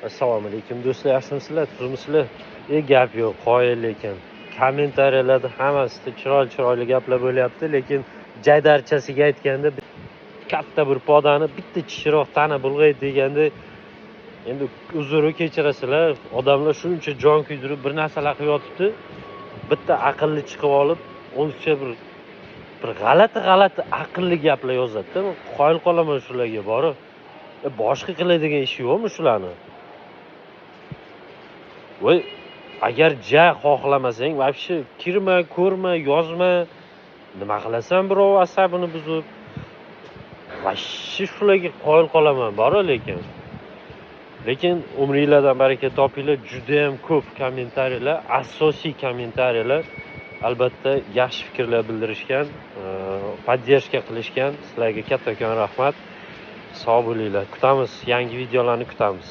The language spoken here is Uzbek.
Assalomu alaykum do'stlar, yaxshimisizlar, tuzmisizlar? Gap yo'q, qoyil lekin. Kommentariyalarda hammasida chiroyli gaplar bo'lyapti, lekin jaydarchasiga aytganda katta bir podani bitta chiroq tana bulg'aydi deganda, endi uzr kechirasizlar, odamlar shuncha jon kuydirib bir narsalar qilyotibdi. Bitta aqlli chiqib olib, o'zicha bir g'alati aqlli gaplar yozadi-da. Men qoyil qolaman shularga borib. Boshqa qiladigan ish yo'qmi shularni? Voy, agar xohlamasang, вообще kirma, ko'rma, yozma. Nima qilasan birov asabini buzib? Voобще shularga qoyil qolaman bor lekin umringlardan baraka topinglar. Juda ham ko'p kommentariyalar, asosiy kommentariyalar albatta yaxshi fikrlar bildirishgan, podдержка qilishgan. Sizlarga kattakon rahmat. Sog' bo'linglar. Kutamiz, yangi videolarni kutamiz.